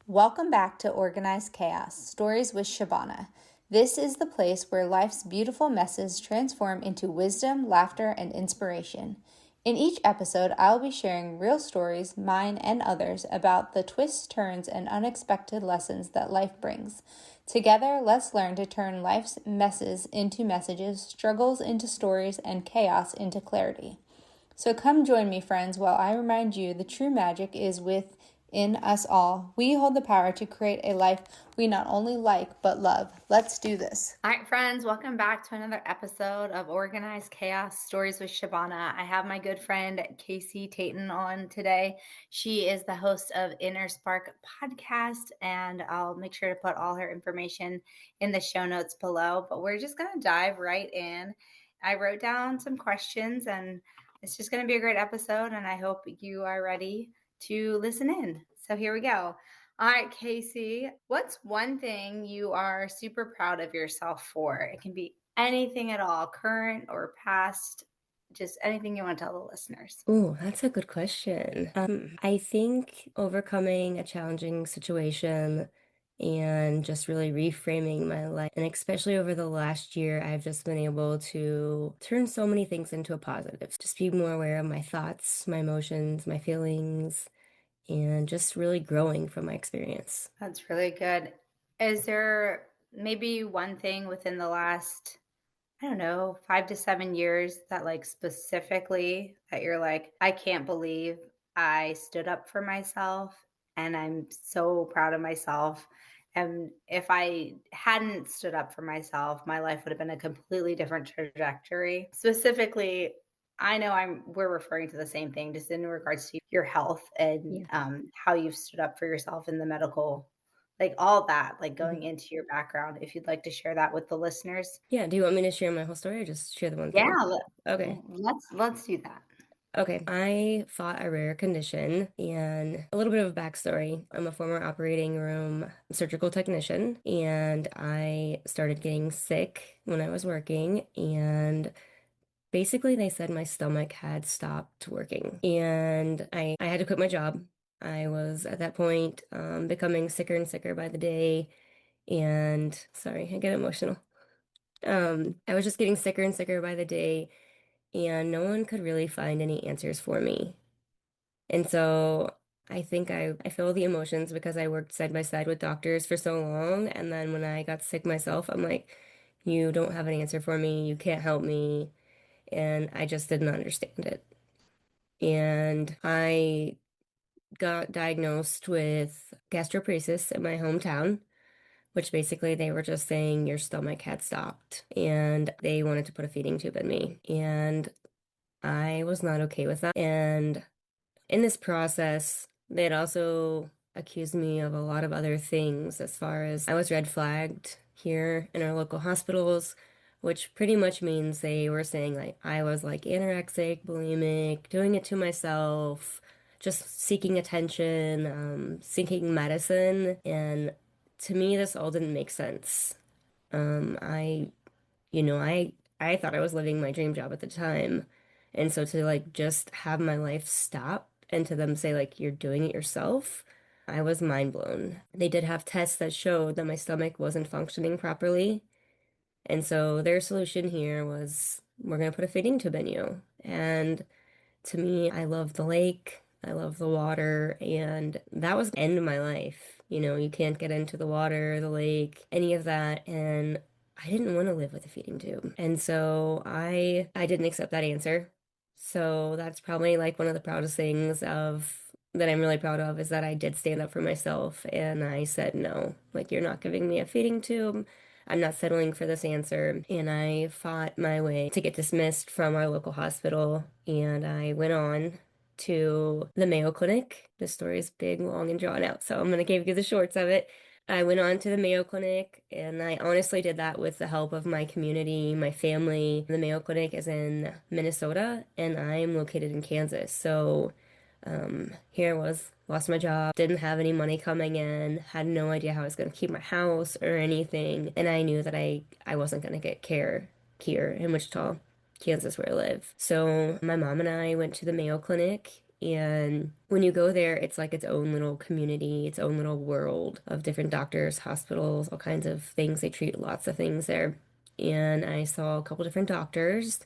Welcome back to Organized Chaos, Stories with Shabana. This is the place where life's beautiful messes transform into wisdom, laughter, and inspiration. In each episode, I'll be sharing real stories, mine and others, about the twists, turns, and unexpected lessons that life brings. Together, let's learn to turn life's messes into messages, struggles into stories, and chaos into clarity. So come join me, friends, while I remind you the true magic is within us all. We hold the power to create a life we not only like, but love. Let's do this. All right, friends, welcome back to another episode of Organized Chaos Stories with Shabana. I have my good friend Casey Taton on today. She is the host of Inner Spark podcast, and I'll make sure to put all her information in the show notes below. But we're just going to dive right in. I wrote down some questions, and it's just going to be a great episode, and I hope you are ready to listen in. So here we go. All right, Casey, what's one thing you are super proud of yourself for? It can be anything at all, current or past, just anything you want to tell the listeners. Oh, that's a good question. I think overcoming a challenging situation and just really reframing my life, and especially over the last year, I've just been able to turn so many things into a positive. Just be more aware of my thoughts, my emotions, my feelings, and just really growing from my experience. That's really good. Is there maybe one thing within the last, I don't know, 5 to 7 years that like specifically that you're like, I can't believe I stood up for myself and I'm so proud of myself. And if I hadn't stood up for myself, my life would have been a completely different trajectory. Specifically, I know we're referring to the same thing, just in regards to your health and Yeah. how you've stood up for yourself in the medical, like all that, like Mhm. going into your background. If you'd like to share that with the listeners. Yeah, do you want me to share my whole story or just share the one Yeah, thing? Okay. let's do that. Okay, I fought a rare condition and a little bit of a backstory. I'm a former operating room surgical technician, and I started getting sick when I was working, and basically they said my stomach had stopped working, and I had to quit my job. I was at that point becoming sicker and sicker by the day, and sorry, I get emotional. I was just getting sicker and sicker by the day, and no one could really find any answers for me. And so I think I feel the emotions because I worked side by side with doctors for so long. And then when I got sick myself, I'm like, you don't have an answer for me. You can't help me. And I just didn't understand it. And I got diagnosed with gastroparesis in my hometown, which basically they were just saying your stomach had stopped and they wanted to put a feeding tube in me. And I was not okay with that. And in this process, they had also accused me of a lot of other things as far as I was red flagged here in our local hospitals, which pretty much means they were saying like I was like anorexic, bulimic, doing it to myself, just seeking attention, seeking medicine. And to me, this all didn't make sense. I you know, I thought I was living my dream job at the time. And so to like just have my life stop and to them say like you're doing it yourself, I was mind blown. They did have tests that showed that my stomach wasn't functioning properly. And so their solution here was we're going to put a feeding tube in you. And to me, I love the lake. I love the water, and that was the end of my life. You know, you can't get into the water, the lake, any of that, and I didn't want to live with a feeding tube. And so I didn't accept that answer. So that's probably like one of the proudest things of that I'm really proud of is that I did stand up for myself and I said no. Like you're not giving me a feeding tube. I'm not settling for this answer. And I fought my way to get dismissed from our local hospital. And I went on to the Mayo Clinic. This story is big, long, and drawn out, so I'm going to give you the shorts of it. I went on to the Mayo Clinic, and I honestly did that with the help of my community, my family. The Mayo Clinic is in Minnesota, and I'm located in Kansas. So here I was, lost my job, didn't have any money coming in, had no idea how I was going to keep my house or anything. And I knew that I wasn't going to get care here in Wichita, Kansas, where I live. So my mom and I went to the Mayo Clinic And when you go there, it's like its own little community, its own little world of different doctors, hospitals, all kinds of things. They treat lots of things there. And I saw a couple different doctors.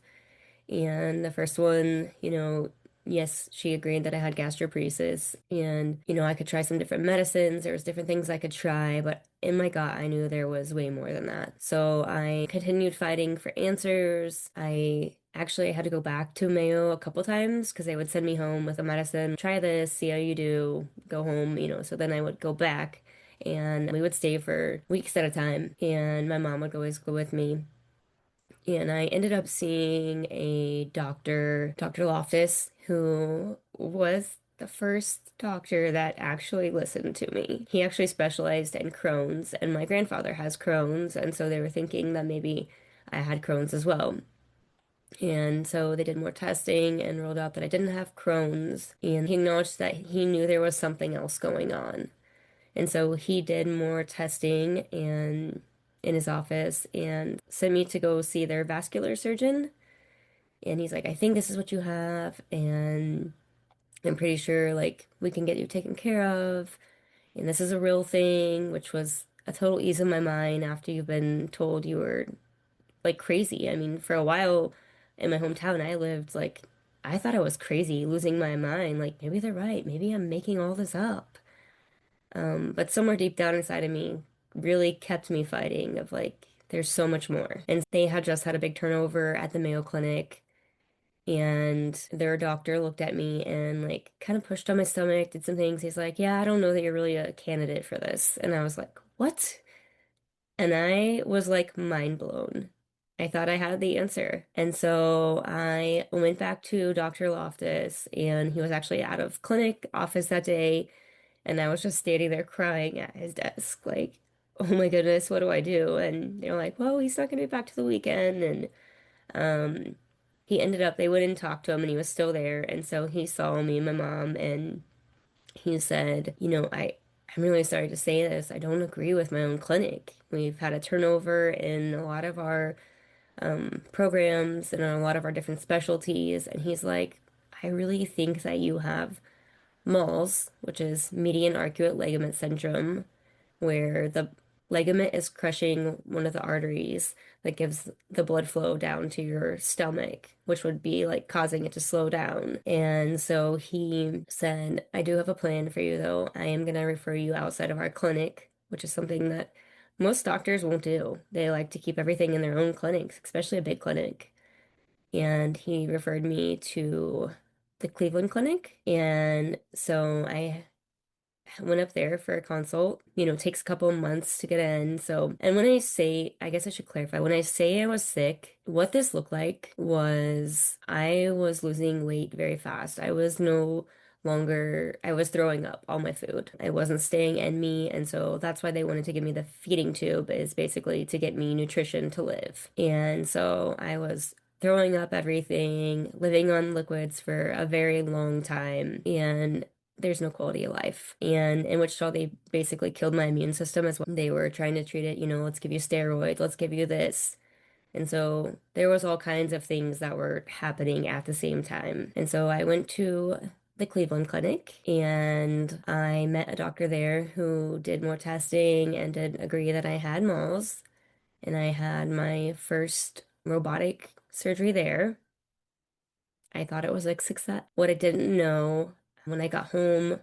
And the first one, yes, she agreed that I had gastroparesis and, I could try some different medicines. There was different things I could try, but in my gut, I knew there was way more than that. So I continued fighting for answers. I actually had to go back to Mayo a couple times because they would send me home with a medicine, try this, see how you do, go home, so then I would go back and we would stay for weeks at a time and my mom would always go with me. And I ended up seeing a doctor, Dr. Loftus, who was the first doctor that actually listened to me. He actually specialized in Crohn's, and my grandfather has Crohn's, and so they were thinking that maybe I had Crohn's as well. And so they did more testing and ruled out that I didn't have Crohn's, and he acknowledged that he knew there was something else going on. And so he did more testing and in his office and sent me to go see their vascular surgeon. And he's like, I think this is what you have, and I'm pretty sure like we can get you taken care of, and this is a real thing, which was a total ease of my mind after you've been told you were like crazy. I mean, for a while in my hometown, I lived like I thought I was crazy, losing my mind. Like maybe they're right, maybe I'm making all this up. But somewhere deep down inside of me really kept me fighting of like, there's so much more. And they had just had a big turnover at the Mayo Clinic, and their doctor looked at me and like kind of pushed on my stomach, did some things. He's like, yeah, I don't know that you're really a candidate for this. And I was like, what? And I was like mind blown. I thought I had the answer. And so I went back to Dr. Loftus, and he was actually out of clinic office that day. And I was just standing there crying at his desk, like, oh my goodness, what do I do? And they're like, well, he's not going to be back to the weekend. And um, they went and talked to him, and he was still there. And so he saw me and my mom, and he said, I'm really sorry to say this. I don't agree with my own clinic. We've had a turnover in a lot of our programs and a lot of our different specialties. And he's like, I really think that you have MALS, which is median arcuate ligament syndrome, where the ligament is crushing one of the arteries that gives the blood flow down to your stomach, which would be like causing it to slow down. And so he said, I do have a plan for you though. I am going to refer you outside of our clinic, which is something that most doctors won't do. They like to keep everything in their own clinics, especially a big clinic. And he referred me to the Cleveland Clinic. And so I went up there for a consult. Takes a couple of months to get in. So, and when I say, I guess I should clarify, when I say I was sick, what this looked like was I was losing weight very fast. I was throwing up all my food. I wasn't staying in me. And so that's why they wanted to give me the feeding tube, is basically to get me nutrition to live. And so I was throwing up everything, living on liquids for a very long time. And there's no quality of life. And in Wichita, they basically killed my immune system as well. They were trying to treat it, let's give you steroids, let's give you this. And so there was all kinds of things that were happening at the same time. And so I went to the Cleveland Clinic and I met a doctor there who did more testing and did agree that I had moles. And I had my first robotic surgery there. I thought it was a success. What I didn't know when I got home,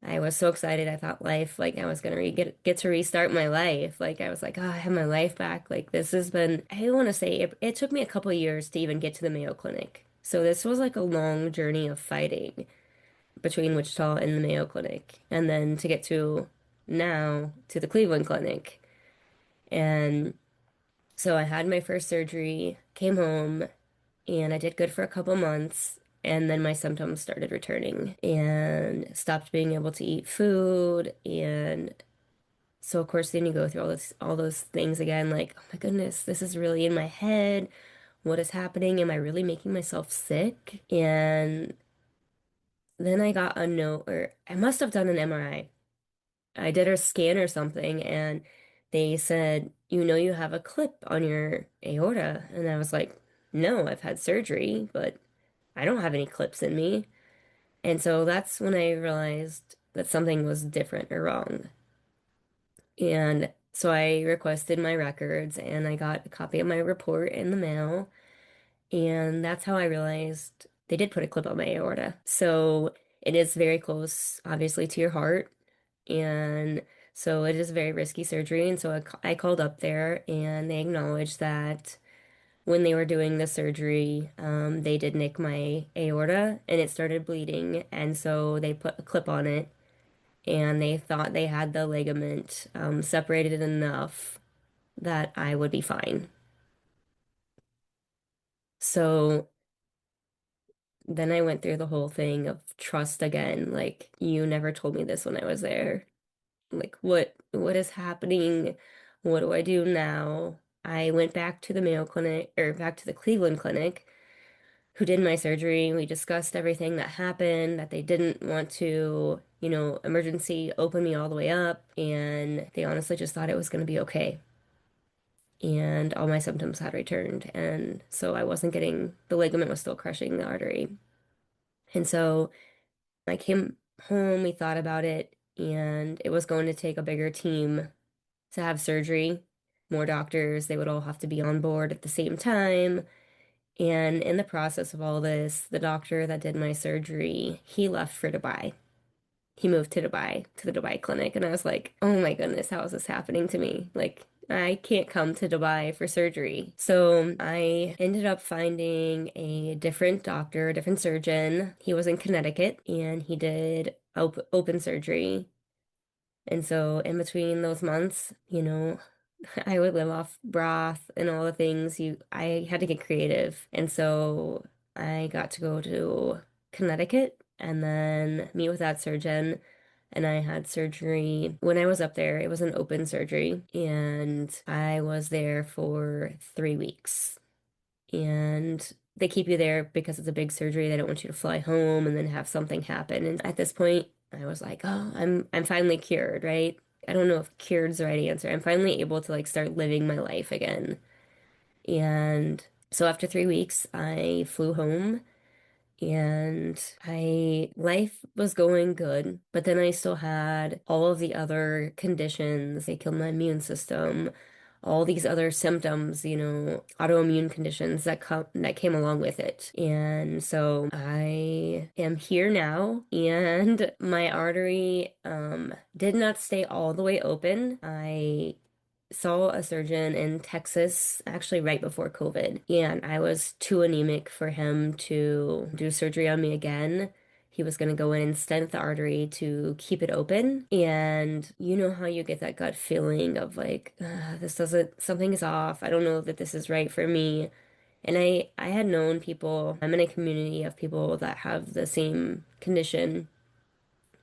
I was so excited. I thought life, like I was gonna get to restart my life. Like I was like, oh, I have my life back. Like this has been, I want to say it took me a couple of years to even get to the Mayo Clinic. So this was like a long journey of fighting between Wichita and the Mayo Clinic. And then to get to now to the Cleveland Clinic. And so I had my first surgery, came home, and I did good for a couple months. And then my symptoms started returning and stopped being able to eat food. And so, of course, then you go through all those things again, like, oh my goodness, this is really in my head. What is happening? Am I really making myself sick? And then I got a note, or I must have done an MRI. I did a scan or something, and they said, you have a clip on your aorta. And I was like, no, I've had surgery, but I don't have any clips in me. And so that's when I realized that something was different or wrong. And so I requested my records and I got a copy of my report in the mail. And that's how I realized they did put a clip on my aorta. So it is very close, obviously, to your heart. And so it is very risky surgery. And so I called up there and they acknowledged that when they were doing the surgery, they did nick my aorta and it started bleeding. And so they put a clip on it and they thought they had the ligament separated enough that I would be fine. So then I went through the whole thing of trust again. Like, you never told me this when I was there. Like, what is happening? What do I do now? I went back to the Mayo Clinic or back to the Cleveland Clinic who did my surgery. We discussed everything that happened, that they didn't want to, emergency open me all the way up, and they honestly just thought it was going to be okay. And all my symptoms had returned, and so I wasn't getting, the ligament was still crushing the artery. And so I came home, we thought about it, and it was going to take a bigger team to have surgery, more doctors, they would all have to be on board at the same time. And in the process of all this, the doctor that did my surgery, he left for Dubai. He moved to Dubai, to the Dubai clinic. And I was like, oh my goodness, how is this happening to me? Like, I can't come to Dubai for surgery. So I ended up finding a different doctor, a different surgeon. He was in Connecticut and he did open surgery. And so in between those months, I would live off broth and all the things I had to get creative. And so I got to go to Connecticut and then meet with that surgeon. And I had surgery when I was up there. It was an open surgery, and I was there for 3 weeks. And they keep you there because it's a big surgery. They don't want you to fly home and then have something happen. And at this point, I was like, oh, I'm finally cured, right? I don't know if cured's the right answer. I'm finally able to like start living my life again. And so after 3 weeks, I flew home and life was going good, but then I still had all of the other conditions. They killed my immune system, all these other symptoms, autoimmune conditions that came along with it. And so I am here now, and my artery did not stay all the way open. I saw a surgeon in Texas actually right before COVID, and I was too anemic for him to do surgery on me again. He was going to go in and stent the artery to keep it open. And you know how you get that gut feeling of like, this doesn't, something is off. I don't know that this is right for me. And I had known people, I'm in a community of people that have the same condition,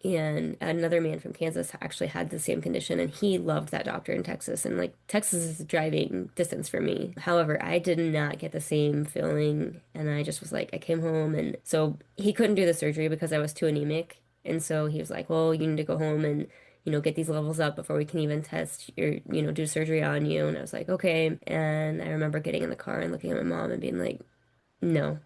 and another man from Kansas actually had the same condition, and he loved that doctor in Texas. And like, Texas is a driving distance for me. However, I did not get the same feeling. And I just was like, I came home, and so he couldn't do the surgery because I was too anemic. And so he was like, well, you need to go home and, get these levels up before we can even test your, do surgery on you. And I was like, okay. And I remember getting in the car and looking at my mom and being like, no.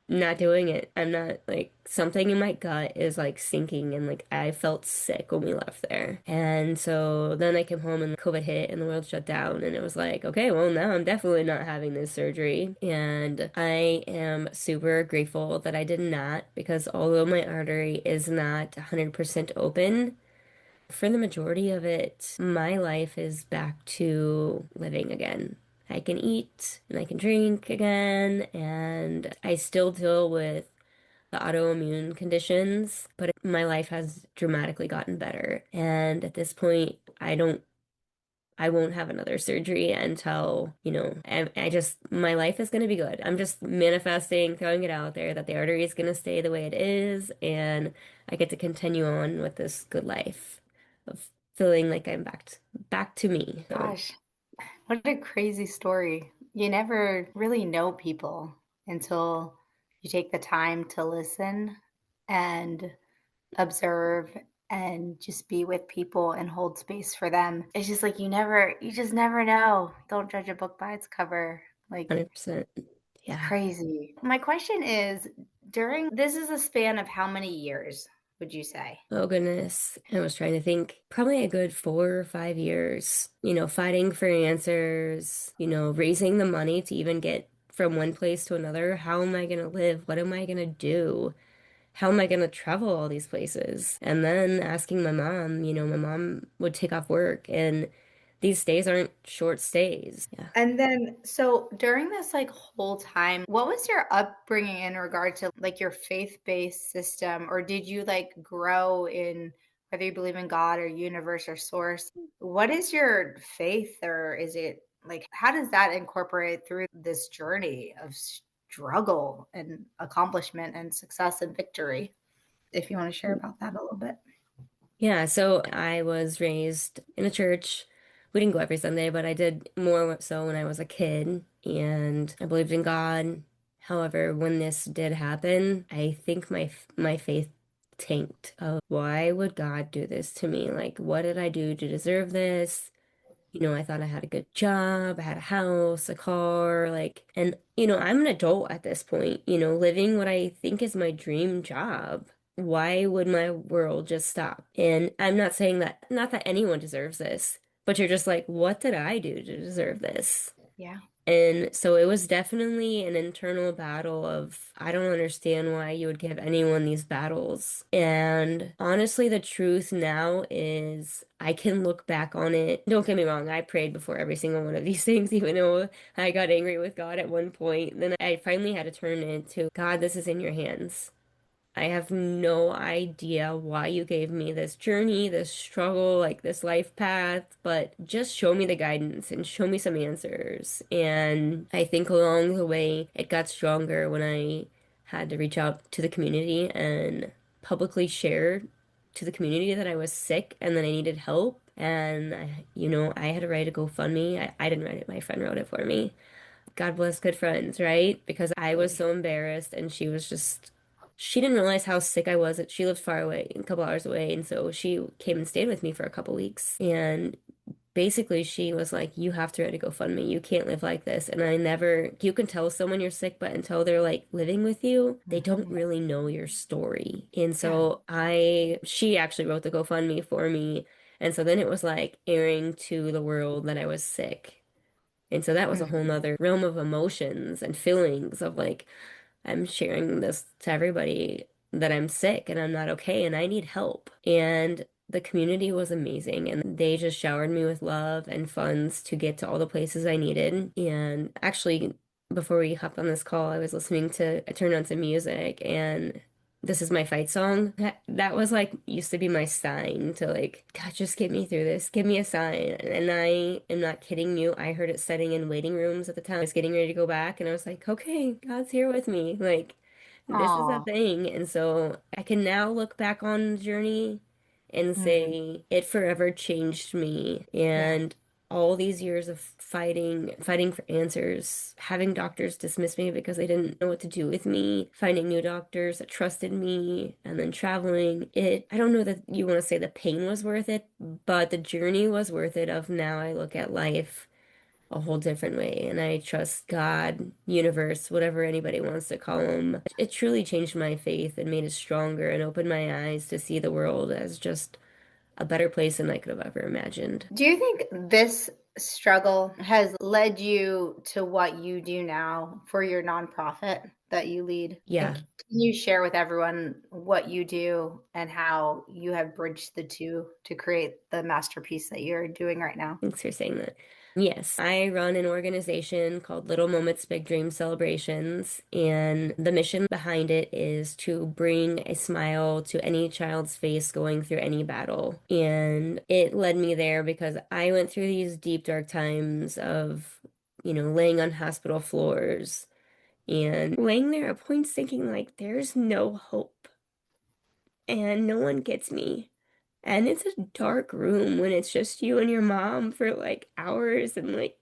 Not doing it. I'm not like something in my gut is like sinking, and like I felt sick when we left there. And so then I came home and COVID hit and the world shut down, and it was like, okay, well now I'm definitely not having this surgery. And I am super grateful that I did not, because although my artery is not 100% open, for the majority of it, my life is back to living again. I can eat and I can drink again, and I still deal with the autoimmune conditions, but my life has dramatically gotten better. And at this point, I won't have another surgery until, my life is going to be good. I'm just manifesting, throwing it out there that the artery is going to stay the way it is, and I get to continue on with this good life of feeling like I'm back to me. So Gosh, what a crazy story. You never really know people until you take the time to listen and observe and just be with people and hold space for them. It's just like you just never know. Don't judge a book by its cover. Like, 100%. it's Yeah. crazy. My question is, During this is a span of how many years would you say? Oh goodness. I was trying to think. Probably a good 4 or 5 years, fighting for answers, raising the money to even get from one place to another. How am I going to live? What am I going to do? How am I going to travel all these places? And then asking my mom, my mom would take off work and these stays aren't short stays. Yeah. And then, so during this like whole time, what was your upbringing in regard to like your faith-based system, or did you like grow in whether you believe in God or universe or source? What is your faith, or is it like how does that incorporate through this journey of struggle and accomplishment and success and victory? If you want to share about that a little bit. Yeah, so I was raised in a church. We didn't go every Sunday, but I did more so when I was a kid, and I believed in God. However, when this did happen, I think my faith tanked of why would God do this to me? Like, what did I do to deserve this? I thought I had a good job, I had a house, a car, like, and, I'm an adult at this point, living what I think is my dream job. Why would my world just stop? And I'm not saying that, not that anyone deserves this, but you're just like, what did I do to deserve this? Yeah. And so it was definitely an internal battle of, I don't understand why you would give anyone these battles. And honestly, the truth now is I can look back on it. Don't get me wrong, I prayed before every single one of these things, even though I got angry with God at one point. Then I finally had to turn it into, God, this is in your hands. I have no idea why you gave me this journey, this struggle, like this life path, but just show me the guidance and show me some answers. And I think along the way, it got stronger when I had to reach out to the community and publicly share to the community that I was sick and that I needed help. And I had to write a GoFundMe. I didn't write it, my friend wrote it for me. God bless good friends, right? Because I was so embarrassed and she didn't realize how sick I was. She lived far away, a couple hours away. And so she came and stayed with me for a couple weeks. And basically she was like, you have to write a GoFundMe. You can't live like this. And you can tell someone you're sick, but until they're like living with you, they don't Mhm. really know your story. And Yeah. so she actually wrote the GoFundMe for me. And so then it was like airing to the world that I was sick. And so that was a whole Mhm. nother realm of emotions and feelings of like, I'm sharing this to everybody that I'm sick and I'm not okay and I need help. And the community was amazing and they just showered me with love and funds to get to all the places I needed. And actually, before we hopped on this call, I turned on some music and this is my fight song. That was like used to be my sign to like, God, just get me through this. Give me a sign. And I am not kidding you. I heard it setting in waiting rooms at the time. I was getting ready to go back and I was like, okay, God's here with me. Like, this is a Aw. thing. And so I can now look back on the journey and Mm. say it forever changed me. Yeah. And all these years of fighting for answers, having doctors dismiss me because they didn't know what to do with me, finding new doctors that trusted me, and then traveling. I don't know that you want to say the pain was worth it, but the journey was worth it of now I look at life a whole different way and I trust God, universe, whatever anybody wants to call them. It truly changed my faith and made it stronger and opened my eyes to see the world as just a better place than I could have ever imagined. Do you think this struggle has led you to what you do now for your nonprofit that you lead? And Yeah. can you share with everyone what you do and how you have bridged the two to create the masterpiece that you're doing right now? Thanks for saying that. Yes, I run an organization called Little Moments Big Dream Celebrations, and the mission behind it is to bring a smile to any child's face going through any battle. And it led me there because I went through these deep, dark times of, laying on hospital floors and laying there at points thinking, like, there's no hope and no one gets me. And it's a dark room when it's just you and your mom for like hours and like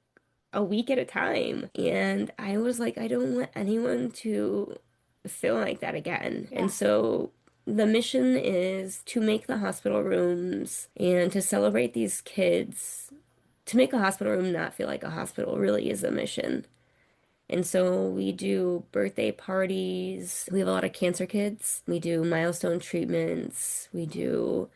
a week at a time. And I was like, I don't want anyone to feel like that again. And Yeah. so the mission is to make the hospital rooms and to celebrate these kids, to make a hospital room not feel like a hospital really is the mission. And so we do birthday parties. We have a lot of cancer kids. We do milestone treatments. We do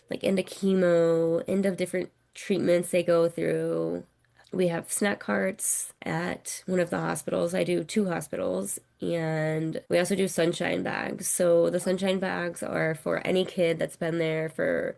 like end of chemo, end of different treatments they go through. We have snack carts at one of the hospitals. I do two hospitals, and we also do sunshine bags. So the sunshine bags are for any kid that's been there for,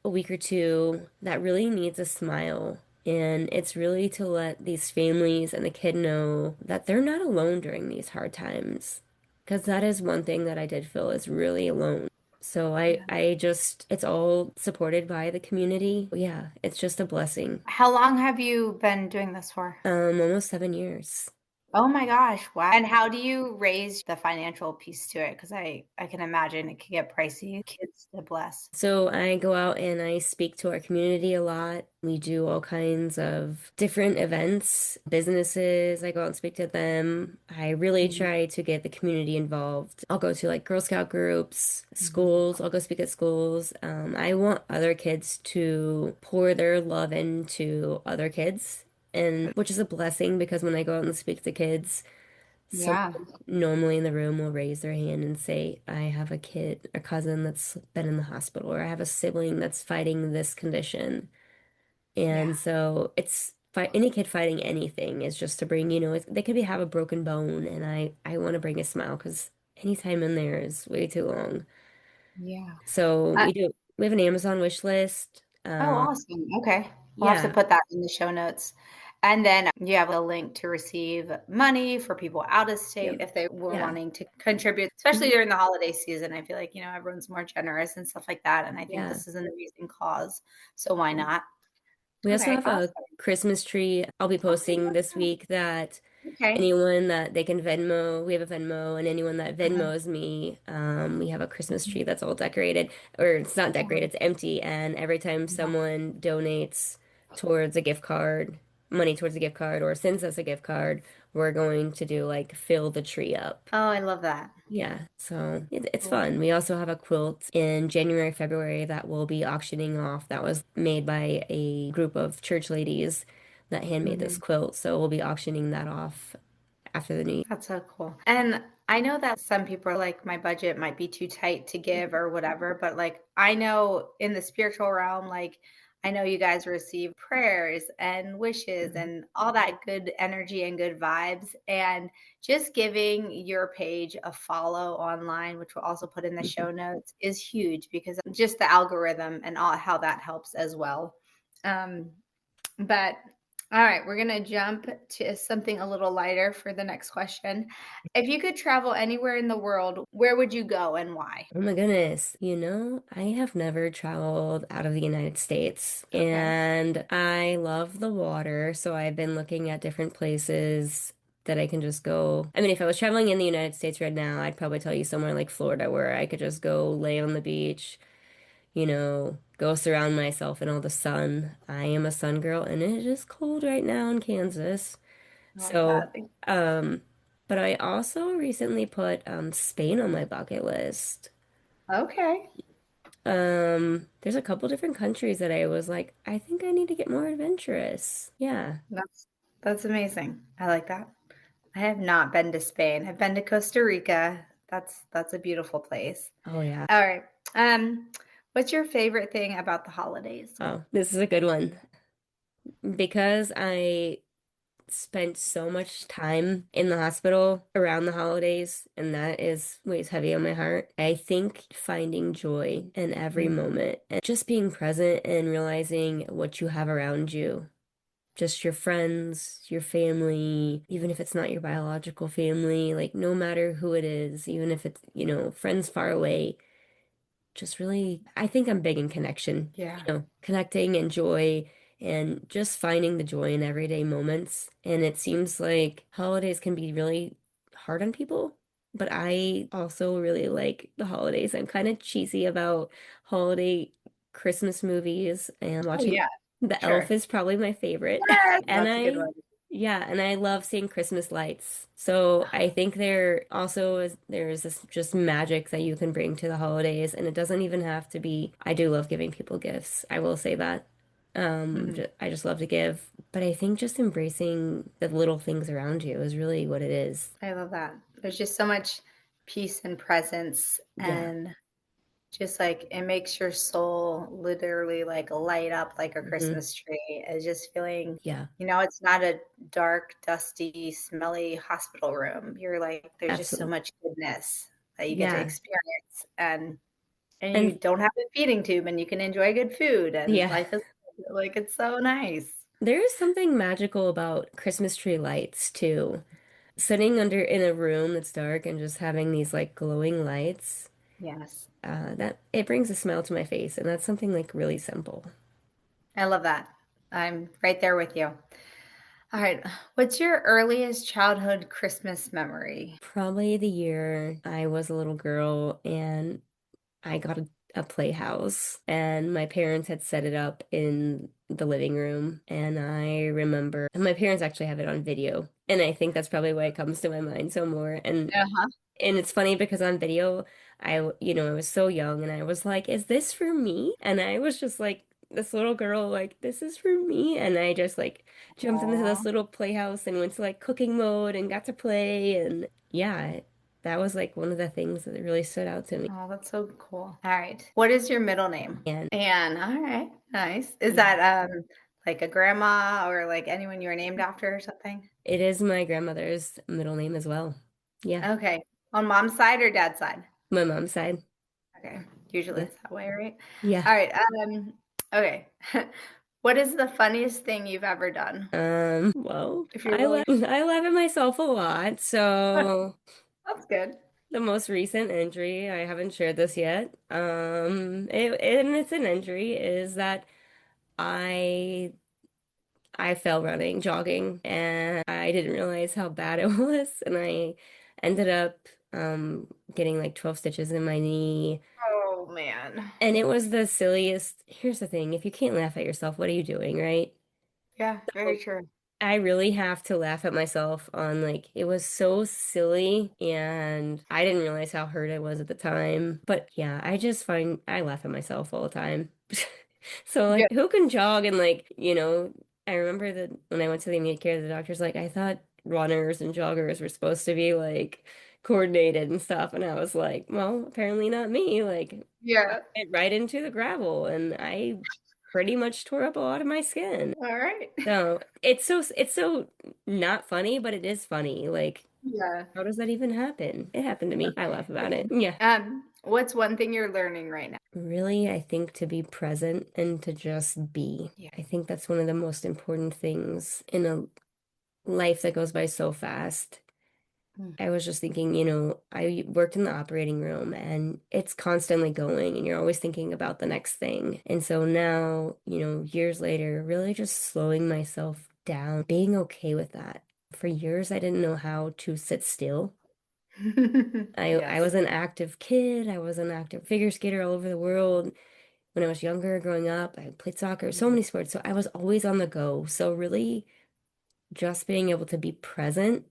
a week or two that really needs a smile. And it's really to let these families and the kid know that they're not alone during these hard times. Because that is one thing that I did feel is really alone. So I just, it's all supported by the community. Yeah, it's just a blessing. How long have you been doing this for? Almost 7 years. Oh my gosh, wow. And how do you raise the financial piece to it? Because I can imagine it can get pricey. Kids to bless. So I go out and I speak to our community a lot. We do all kinds of different events, businesses. I go out and speak to them. I really Mhm, try to get the community involved. I'll go to like Girl Scout groups, mhm. schools. I'll go speak at schools. I want other kids to pour their love into other kids, and which is a blessing because when I go out and speak to kids, Yeah, someone normally in the room will raise their hand and say, I have a kid, a cousin that's been in the hospital, or I have a sibling that's fighting this condition. yeah, And so it's any kid fighting anything is just to bring, they could be have a broken bone, and I want to bring a smile because any time in there is way too long. yeah. So Uh, we have an Amazon wish list. oh, awesome. Okay. We'll have to Yeah, put that in the show notes. And then you have a link to receive money for people out of yeah, state if they were yeah, wanting to contribute, especially mhm, during the holiday season. I feel like, everyone's more generous and stuff like that. And I think yeah. this is an amazing cause. So why not? We also Okay, have a awesome. Christmas tree. I'll be posting this week that Okay. anyone that they can Venmo, we have a Venmo, and anyone that Uh-huh. Venmos me, we have a Christmas tree that's all decorated, or it's not decorated, it's empty. And every time someone donates towards a gift card, money towards a gift card, or sends us a gift card, we're going to do like fill the tree up. Oh, I love that. Yeah, so it's Cool. fun. We also have a quilt in January, February that we'll be auctioning off. That was made by a group of church ladies that handmade this Mhm. quilt. So we'll be auctioning that off after the new year. That's so cool. And I know that some people are like, my budget might be too tight to give or whatever, but like, I know in the spiritual realm, like, I know you guys receive prayers and wishes Mhm. and all that good energy and good vibes. And just giving your page a follow online, which we'll also put in the Mhm. show notes, is huge because just the algorithm and all how that helps as well. Um, but all right, we're going to jump to something a little lighter for the next question. If you could travel anywhere in the world, where would you go and why? Oh my goodness. I have never traveled out of the United States Okay. and I love the water. So I've been looking at different places that I can just go. I mean, if I was traveling in the United States right now, I'd probably tell you somewhere like Florida where I could just go lay on the beach, go surround myself in all the sun. I am a sun girl and it is cold right now in Kansas. I like So, that. um, but I also recently put Spain on my bucket list. Okay. There's a couple different countries that I was like, I think I need to get more adventurous. Yeah. That's that's amazing. I like that. I have not been to Spain. I've been to Costa Rica. That's a beautiful place. Oh yeah. All right. Um, what's your favorite thing about the holidays? Oh, this is a good one. Because I spent so much time in the hospital around the holidays, and that is weighs heavy on my heart. I think finding joy in every Mhm. moment and just being present and realizing what you have around you. Just your friends, your family, even if it's not your biological family, like no matter who it is, even if it's, friends far away, just really, I think I'm big in connection, Yeah. connecting and joy and just finding the joy in everyday moments. And it seems like holidays can be really hard on people, but I also really like the holidays. I'm kind of cheesy about holiday Christmas movies and Oh watching yeah, The Elf sure. is probably my favorite. Yes, And that's a good one. yeah, and I love seeing Christmas lights. So I think there's this just magic that you can bring to the holidays, and it doesn't even have to be. I do love giving people gifts. I will say that. Mhm. I just love to give, but I think just embracing the little things around you is really what it is. I love that. There's just so much peace and presence, Yeah. and just like it makes your soul literally like light up like a Hmm. Christmas tree. It's just feeling, Yeah, it's not a dark, dusty, smelly hospital room. You're like, there's just so absolutely. much goodness that you get to Yeah. experience, and you And don't have a feeding tube, and you can enjoy good food, and yeah, life is like it's so nice. there is something magical about Christmas tree lights too. Sitting under in a room that's dark and just having these like glowing lights, Yes, that it brings a smile to my face, and that's something like really simple. I love that. I'm right there with you. All right. What's your earliest childhood Christmas memory? Probably the year I was a little girl and I got a playhouse, and my parents had set it up in the living room. And I remember, and my parents actually have it on video. And I think that's probably why it comes to my mind so more. Uh-huh. And it's funny because on video, I was so young and I was like, is this for me? And I was just like, this little girl, like, this is for me. And I just like jumped into Aw. this little playhouse and went to like cooking mode and got to play. And yeah, that was like one of the things that really stood out to me. Oh, that's so cool. All right. What is your middle name? And Anne. All right. Nice. Is yeah, that like a grandma or like anyone you were named after or something? it is my grandmother's middle name as well. Yeah, Okay. On mom's side or dad's side? my mom's side. Okay. Usually Yeah. it's that way, right? Yeah. All right. Okay. What is the funniest thing you've ever done? Well, If you're willing. I laugh at myself a lot, so That's good. the most recent injury, I haven't shared this yet. And it's an injury is that I I fell running, jogging, and I didn't realize how bad it was, and I ended up getting like 12 stitches in my knee. Oh man. And it was the silliest. Here's the thing, if you can't laugh at yourself, what are you doing, right? Yeah, very true. I really have to laugh at myself on like it was so silly and I didn't realize how hurt I was at the time. But yeah, I just find I laugh at myself all the time. So Yeah. like who can jog and like, I remember that when I went to the immediate care, the doctor's like, I thought runners and joggers were supposed to be like coordinated and stuff. And I was like, well, apparently not me. Like I Yeah. went right into the gravel and I pretty much tore up a lot of my skin. All right. So it's so not funny, but it is funny. Like, Yeah. how does that even happen? It happened to me. I laugh about it. Okay. Yeah. What's one thing you're learning right now? Really, I think to be present and to just be. Yeah. I think that's one of the most important things in a life that goes by so fast. Mm. I was just thinking, I worked in the operating room and it's constantly going and you're always thinking about the next thing. And so now, years later, really just slowing myself down, being okay with that. For years, I didn't know how to sit still. I Yes. was an active kid. I was an active figure skater all over the world. When I was younger, growing up, I played soccer, so many sports. So I was always on the go. So really just being able to be present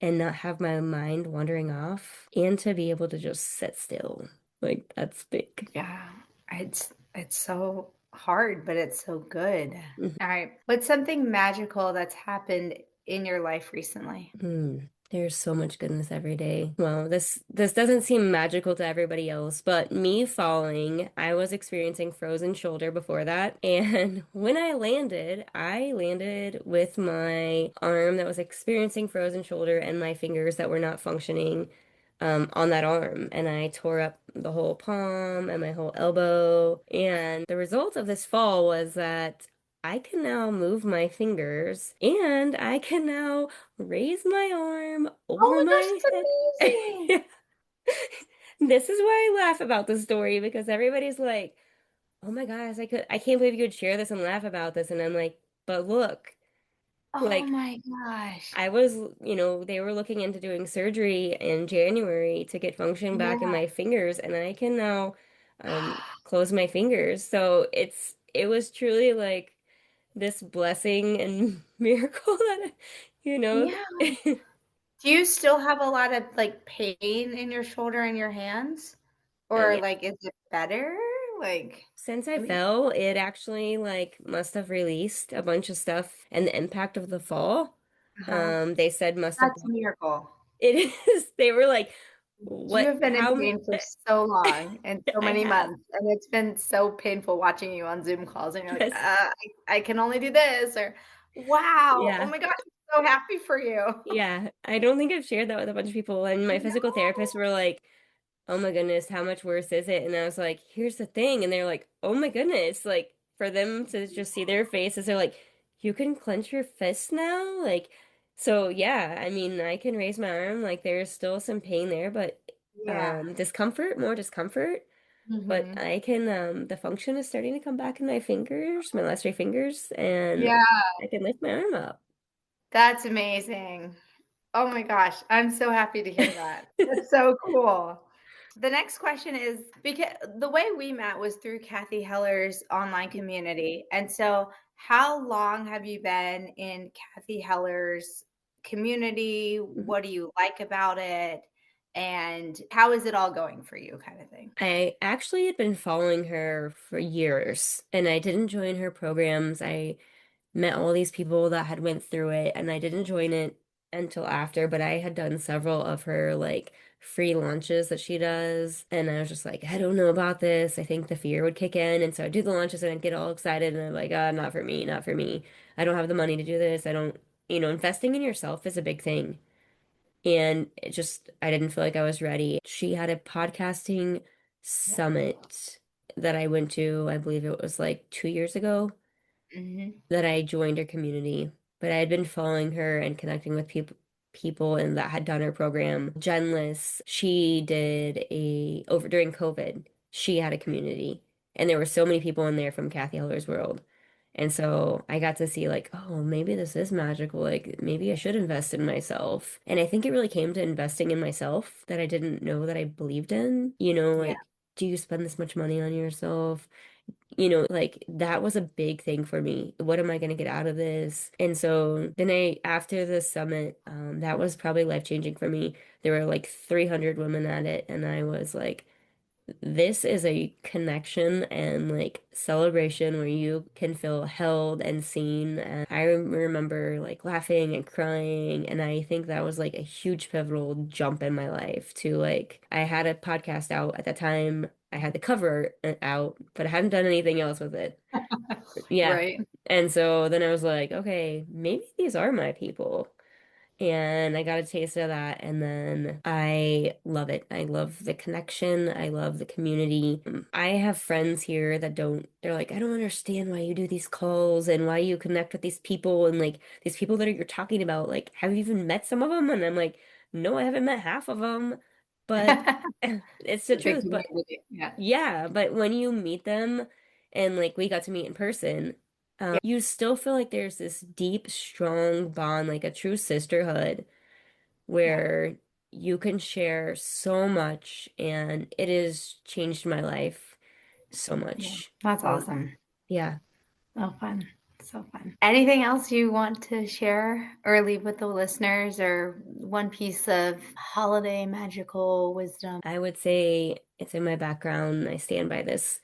and not have my mind wandering off and to be able to just sit still. Like that's big. Yeah. It's so hard, but it's so good. Mhm. All right. What's something magical that's happened in your life recently? There's so much goodness every day. Well, this doesn't seem magical to everybody else, but me falling, I was experiencing frozen shoulder before that, and when I landed with my arm that was experiencing frozen shoulder and my fingers that were not functioning on that arm, and I tore up the whole palm and my whole elbow. And the result of this fall was that I can now move my fingers and I can now raise my arm over Oh, my head. that's amazing. This is why I laugh about this story because everybody's like, "Oh my gosh, I can't believe you could share this and laugh about this." And I'm like, "But look, Oh like my gosh. I was, they were looking into doing surgery in January to get function back in Yeah. my fingers, and I can now close my fingers. So it was truly like this blessing and miracle that, you know, Yeah. Do you still have a lot of like pain in your shoulder and your hands? Or yeah, like is it better? Like, Since I I mean, fell, it actually like must have released a bunch of stuff and the impact of the fall. uh They said must have that's a miracle. it is they were like, You what have been in how pain for so long and so I many have. months, and it's been so painful watching you on Zoom calls, and you're like, Yes. I can only do this, or wow, oh Yeah. my gosh, I'm so happy for you. Yeah. I don't think I've shared that with a bunch of people. And my physical therapists No. were like, oh my goodness, how much worse is it? And I was like, here's the thing. And they're like, oh my goodness. Like for them to just see their faces, they're like, you can clench your fist now? Like, so yeah, I mean, I can raise my arm. Like there's still some pain there, but Yeah. discomfort, more discomfort. But Hmm. I can, the function is starting to come back in my fingers, my last three fingers, and Yeah, I can lift my arm up. that's amazing. Oh my gosh, I'm so happy to hear that. That's so cool. The next question is because the way we met was through Kathy Heller's online community. And so, how long have you been in Kathy Heller's community? What do you like about it? And how is it all going for you, kind of thing? I actually had been following her for years, and I didn't join her programs. I met all these people that had went through it, and I didn't join it until after, but I had done several of her like free launches that she does, and I was just like, I don't know about this. I think the fear would kick in, and so I'd do the launches and I'd get all excited, and I'm like, not for me, not for me. I don't have the money to do this. I don't, investing in yourself is a big thing. And it just, I didn't feel like I was ready. She had a podcasting summit that I went to, I believe it was like 2 years ago, Hmm. that I joined her community. But I had been following her and connecting with people and that had done her program. Jenless, she did over during COVID, she had a community. And there were so many people in there from Kathy Heller's world. And so I got to see like, oh, maybe this is magical. Like maybe I should invest in myself. And I think it really came to investing in myself that I didn't know that I believed in. Yeah. Like, do you spend this much money on yourself? Like that was a big thing for me. What am I going to get out of this? And so then after the summit, that was probably life-changing for me. There were like 300 women at it, and I was like, this is a connection and like celebration where you can feel held and seen. And I remember like laughing and crying. And I think that was like a huge pivotal jump in my life to like, I had a podcast out at that time. I had the cover out, but I hadn't done anything else with it. Yeah. Right. And so then I was like, okay, maybe these are my people. And I got a taste of that, and then I love it. I love the connection. I love the community. I have friends here that they're like, I don't understand why you do these calls and why you connect with these people and like these people that you're talking about. Like, have you even met some of them? And I'm like, no, I haven't met half of them, but it's the The big truth. But community. Yeah. yeah, but when you meet them and like we got to meet in person, you still feel like there's this deep, strong bond, like a true sisterhood Yeah. where you can share so much and it has changed my life so Yeah. much. That's So awesome. yeah. Oh, fun. So fun. Anything else you want to share or leave with the listeners, or one piece of holiday magical wisdom? I would say it's in my background. I stand by this.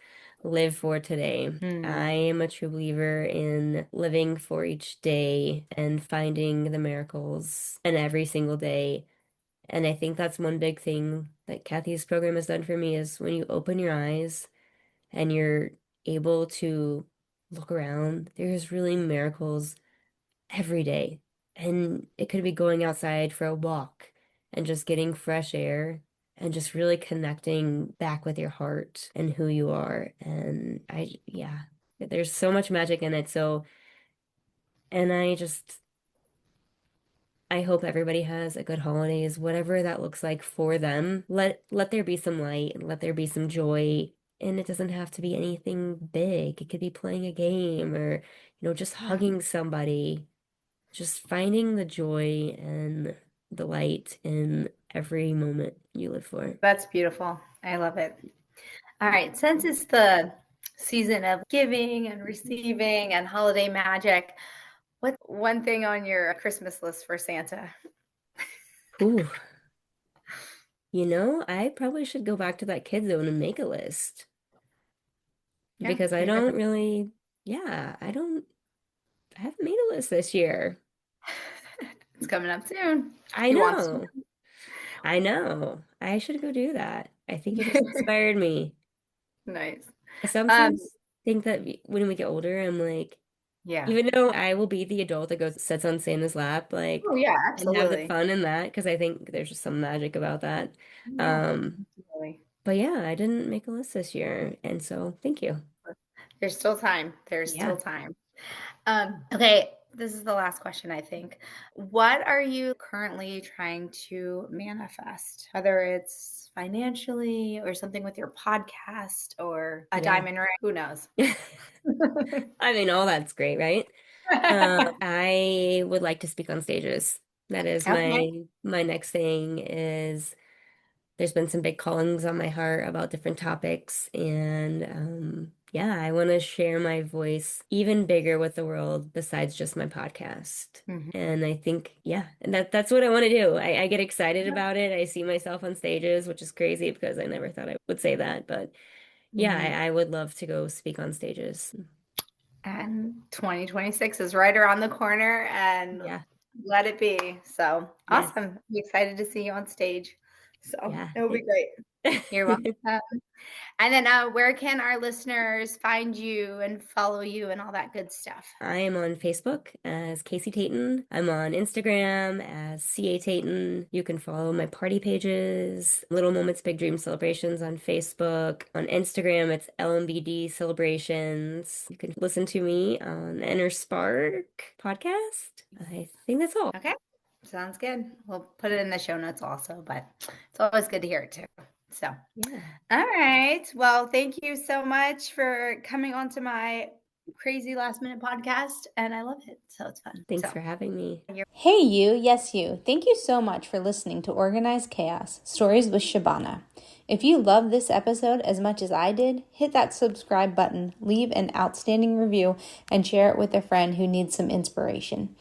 Live for today. I Hmm. am a true believer in living for each day and finding the miracles in every single day. And I think that's one big thing that Kathy's program has done for me is when you open your eyes and you're able to look around, there's really miracles every day. And it could be going outside for a walk and just getting fresh air and just really connecting back with your heart and who you are. And yeah, there's so much magic in it. So, and I hope everybody has a good holidays, whatever that looks like for them. Let there be some light and let there be some joy. And it doesn't have to be anything big. It could be playing a game or, just Yeah, hugging somebody. Just finding the joy and the light in every moment you live for. that's beautiful. I love it. All right. Since it's the season of giving and receiving and holiday magic, what's one thing on your Christmas list for Santa? Ooh, I probably should go back to that kid zone and make a list. Yeah, because I you're don't good. really, yeah, I haven't made a list this year. It's coming up soon. I He wants to. know. I know. I should go do that. I think you just inspired me. Nice. I Um, sometimes think that when we get older, I'm like, yeah. even though I will be the adult that goes sits on Santa's lap, like, Oh, yeah, and have the absolutely. fun in that, because I think there's just some magic about that. Yeah, Um, absolutely. but yeah, I didn't make a list this year, and so thank you. There's still time. There's still Yeah. time. Okay, this is the last question, I think. What are you currently trying to manifest? Whether it's financially or something with your podcast or a Yeah. diamond ring, who knows? I mean, all that's great, right? I would like to speak on stages. That is Okay. my next thing is there's been some big callings on my heart about different topics and yeah, I want to share my voice even bigger with the world besides just my podcast. Mhm. And I think, yeah, and that's what I want to do. I get excited about it. I see myself on stages, which is crazy because I never thought I would say that. But yeah, Mhm. I would love to go speak on stages. And 2026 is right around the corner and Yeah. let it be. So Yes. awesome. I'm excited to see you on stage. So Yeah. it'll be great. You're welcome. And then where can our listeners find you and follow you and all that good stuff? I am on Facebook as Casey Taton. I'm on Instagram as CA Taton. You can follow my party pages, Little Moments, Big Dreams Celebrations on Facebook. On Instagram, it's LMBD Celebrations. You can listen to me on Inner Spark podcast. I think that's all. Okay. Sounds good. We'll put it in the show notes also, but it's always good to hear it too. So, Yeah. all right. Well, thank you so much for coming on to my crazy last minute podcast. And I love it. So it's fun. Thanks So, for having me. hey, you. Yes, you. Thank you so much for listening to Organized Chaos Stories with Shabana. If you love this episode as much as I did, hit that subscribe button, leave an outstanding review, and share it with a friend who needs some inspiration.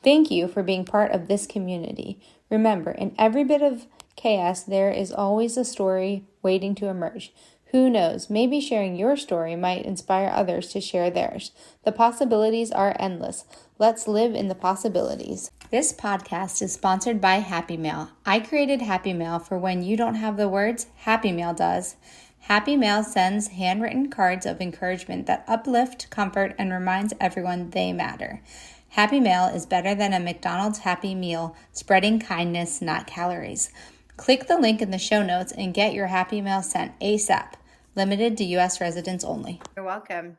Thank you for being part of this community. Remember, in every bit of chaos, there is always a story waiting to emerge. Who knows, maybe sharing your story might inspire others to share theirs. The possibilities are endless. Let's live in the possibilities. This podcast is sponsored by Happy Mail. I created Happy Mail for when you don't have the words, Happy Mail does. Happy Mail sends handwritten cards of encouragement that uplift, comfort, and reminds everyone they matter. Happy Mail is better than a McDonald's Happy Meal, spreading kindness, not calories. Click the link in the show notes and get your Happy Mail sent ASAP. Limited to U.S. residents only. You're welcome.